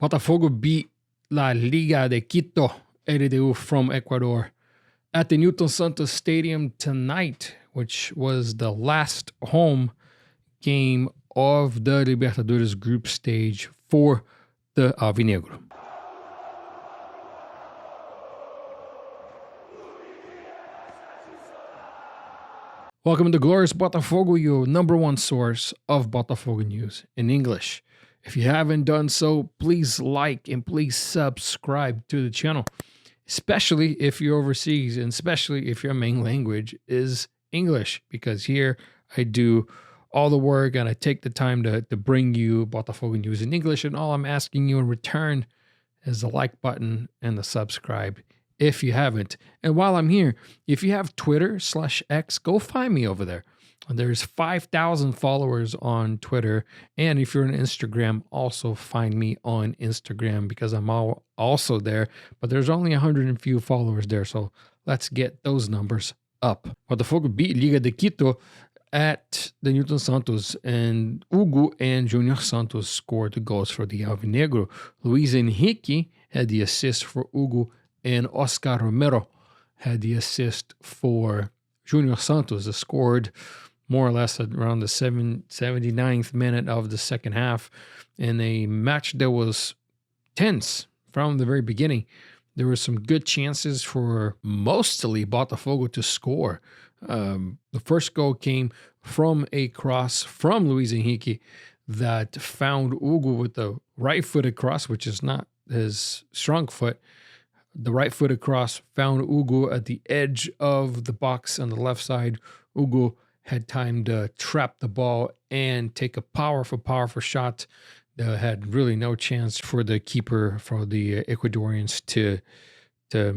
Botafogo beat La Liga de Quito, LDU from Ecuador, at the Newton Santos Stadium tonight, which was the last home game of the Libertadores group stage for the Alvinegro. Welcome to Glorious Botafogo, your number one source of Botafogo news in English. If you haven't done so, please like and please subscribe to the channel, especially if you're overseas and especially if your main language is English, because here I do all the work and I take the time to bring you Botafogo news in English, and all I'm asking you in return is the like button and the subscribe if you haven't. And while I'm here, if you have Twitter/X, go find me over there. There's 5,000 followers on Twitter. And if you're on Instagram, also find me on Instagram, because I'm also there. But there's only 100 and few followers there. So let's get those numbers up. Botafogo beat Liga de Quito at the Newton Santos, and Hugo and Junior Santos scored the goals for the Alvinegro. Luis Henrique had the assist for Hugo, and Oscar Romero had the assist for Junior Santos. They scored more or less around the 79th minute of the second half, in a match that was tense from the very beginning. There were some good chances for mostly Botafogo to score. The first goal came from a cross from Luis Henrique that found Hugo with the right-footed cross, which is not his strong foot. The right-footed cross found Hugo at the edge of the box on the left side. Hugo had time to trap the ball and take a powerful shot that had really no chance for the keeper, for the Ecuadorians to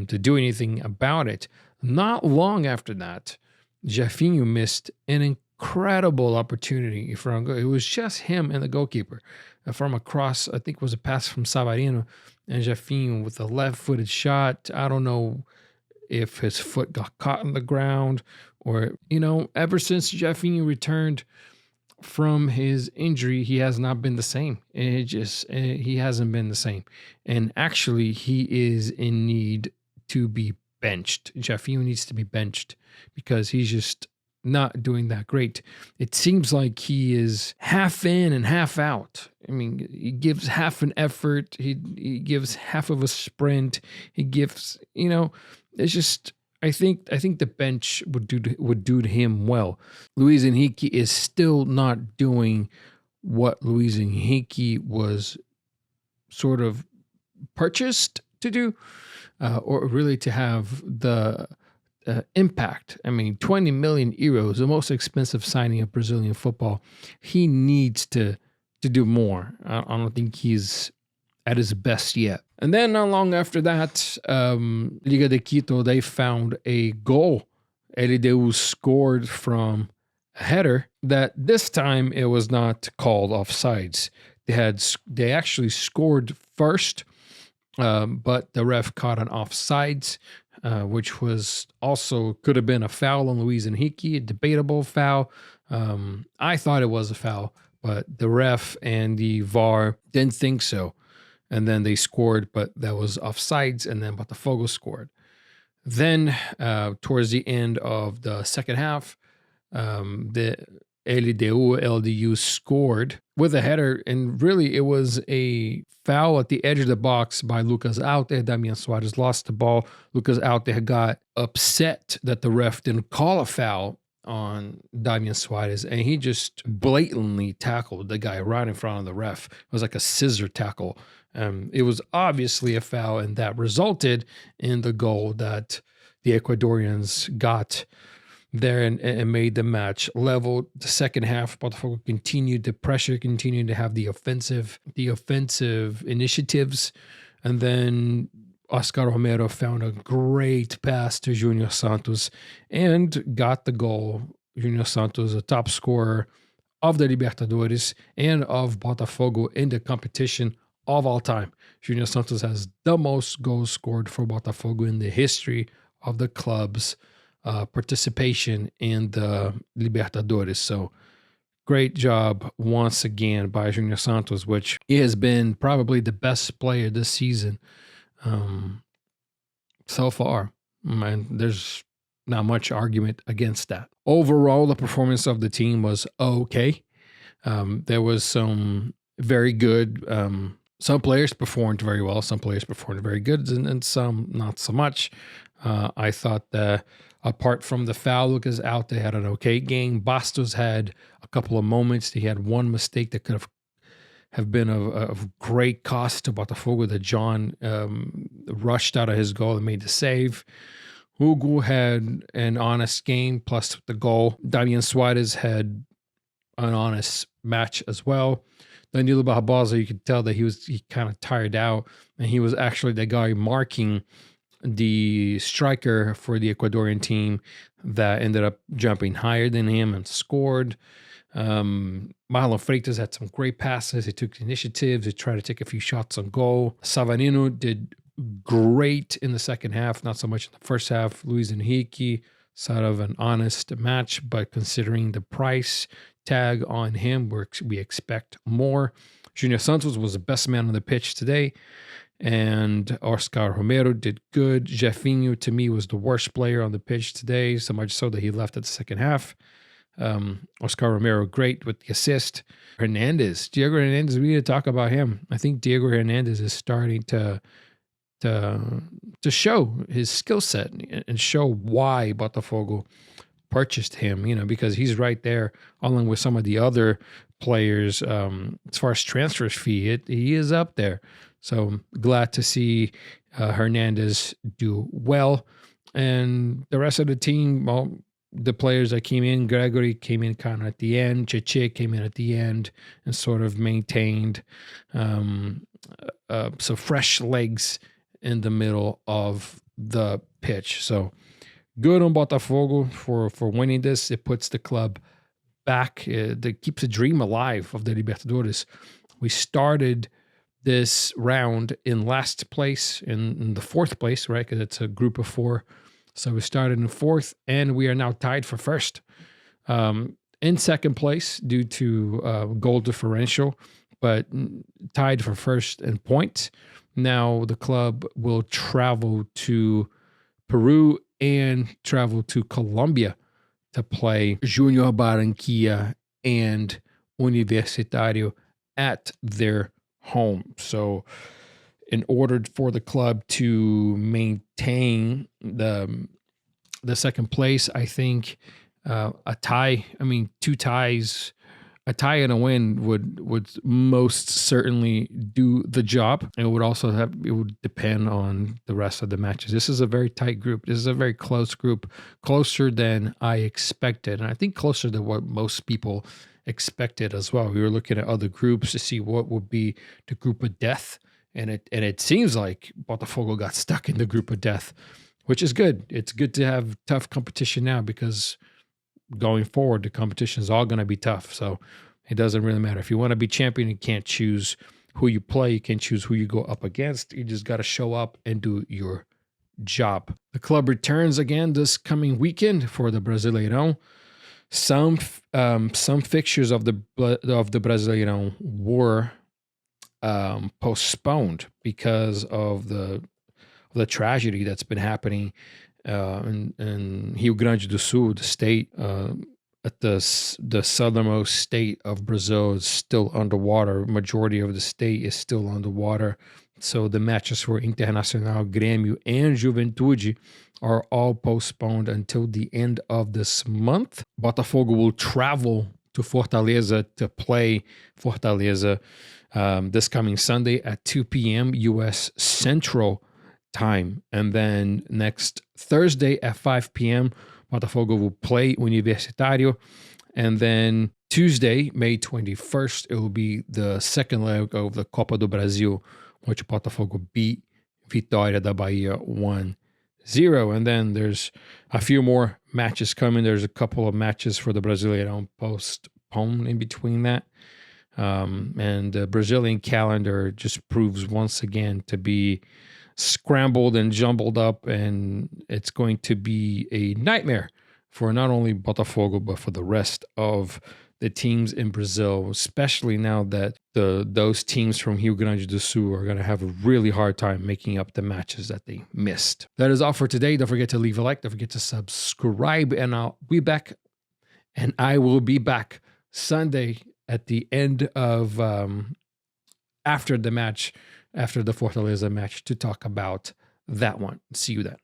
do anything about it. Not long after that, Jefinho missed an incredible opportunity from it was just him and the goalkeeper from a cross. I think it was a pass from Savarino, and Jefinho with a left-footed shot. I don't know if his foot got caught in the ground, or, ever since Jefinho returned from his injury, he has not been the same. He hasn't been the same. And actually, he is in need to be benched. Jefinho needs to be benched because he's just not doing that great. It seems like he is half in and half out. I mean, he gives half an effort. He gives half of a sprint. He gives, it's just, I think the bench would do to him well. Luis Henrique is still not doing what Luis Henrique was sort of purchased to do, or really to have the impact. I mean, 20 million euros, the most expensive signing of Brazilian football. He needs to do more. I don't think he's at his best yet. And then not long after that, Liga de Quito, they found a goal. LDU scored from a header that this time it was not called offsides. They actually scored first, but the ref caught an offsides, which was also could have been a foul on Luis Henrique, a debatable foul. I thought it was a foul, but the ref and the VAR didn't think so. And then they scored, but that was offsides, and then Botafogo scored. Then, towards the end of the second half, the LDU scored with a header, and really it was a foul at the edge of the box by Lucas Alter. Damian Suarez lost the ball. Lucas Alter got upset that the ref didn't call a foul on Damian Suarez, and he just blatantly tackled the guy right in front of the ref. It was like a scissor tackle. It was obviously a foul, and that resulted in the goal that the Ecuadorians got there and made the match level. The second half, Botafogo continued the pressure, continued to have the offensive initiatives, and then Oscar Romero found a great pass to Junior Santos and got the goal. Junior Santos, a top scorer of the Libertadores and of Botafogo in the competition of all time. Junior Santos has the most goals scored for Botafogo in the history of the club's participation in the Libertadores. So Great job once again by Junior Santos, which he has been probably the best player this season so far. And there's not much argument against that. Overall, the performance of the team was okay. There was some very good. Some players performed very well. Some players performed very good, and some not so much. I thought that apart from the foul, Lucas out, they had an okay game. Bastos had a couple of moments. He had one mistake that could have been of great cost to Botafogo, that John rushed out of his goal and made the save. Hugo had an honest game plus the goal. Damian Suarez had an honest match as well. Danilo Barbosa, you could tell that he kind of tired out, and he was actually the guy marking the striker for the Ecuadorian team that ended up jumping higher than him and scored. Marlon Freitas had some great passes. He took initiatives. He tried to take a few shots on goal. Savarino did great in the second half, not so much in the first half. Luis Henrique, sort of an honest match, but considering the price tag on him, we expect more. Junior Santos was the best man on the pitch today, and Oscar Romero did good. Jefinho, to me, was the worst player on the pitch today, so much so that he left at the second half. Oscar Romero, great with the assist. Diego Hernandez, we need to talk about him. I think Diego Hernandez is starting to show his skill set and show why Botafogo purchased him, because he's right there along with some of the other players. As far as transfers fee, he is up there. So glad to see Hernandez do well. And the rest of the team, well, the players that came in, Gregory came in kind of at the end, Cheche came in at the end and sort of maintained so fresh legs in the middle of the pitch. So good on Botafogo for winning this. It puts the club back. That keeps the dream alive of the Libertadores. We started this round in last place, in the fourth place, right? Because it's a group of four. So we started in fourth, and we are now tied for first. In second place due to goal differential, but tied for first in points. Now the club will travel to Peru and travel to Colombia to play Junior Barranquilla and Universitario at their home. So in order for the club to maintain the second place, I think a tie, two ties, a tie and a win would most certainly do the job. It would depend on the rest of the matches. This is a very tight group. This is a very close group, closer than I expected. And I think closer than what most people expected as well. We were looking at other groups to see what would be the group of death. And it seems like Botafogo got stuck in the group of death, which is good. It's good to have tough competition now, because going forward, the competition is all going to be tough. So it doesn't really matter. If you want to be champion, you can't choose who you play. You can't choose who you go up against. You just got to show up and do your job. The club returns again this coming weekend for the Brasileirão. Some fixtures of the Brasileirão were postponed because of the tragedy that's been happening in Rio Grande do Sul, the state, at the southernmost state of Brazil, is still underwater. Majority of the state is still underwater. So the matches for Internacional, Grêmio, and Juventude are all postponed until the end of this month. Botafogo will travel to Fortaleza to play Fortaleza this coming Sunday at 2 p.m. U.S. Central Time. And then next Thursday at 5 p.m., Botafogo will play Universitario. And then Tuesday, May 21st, it will be the second leg of the Copa do Brasil, which Botafogo beat Vitória da Bahia 1-0. And then there's a few more matches coming. There's a couple of matches for the Brasileirão postponed in between that. And the Brazilian calendar just proves once again to be scrambled and jumbled up, and it's going to be a nightmare for not only Botafogo, but for the rest of the teams in Brazil, especially now that those teams from Rio Grande do Sul are going to have a really hard time making up the matches that they missed. That is all for today. Don't forget to leave a like. Don't forget to subscribe. And I'll be back. And I will be back Sunday at the end of after the match, after the Fortaleza match, to talk about that one. See you then.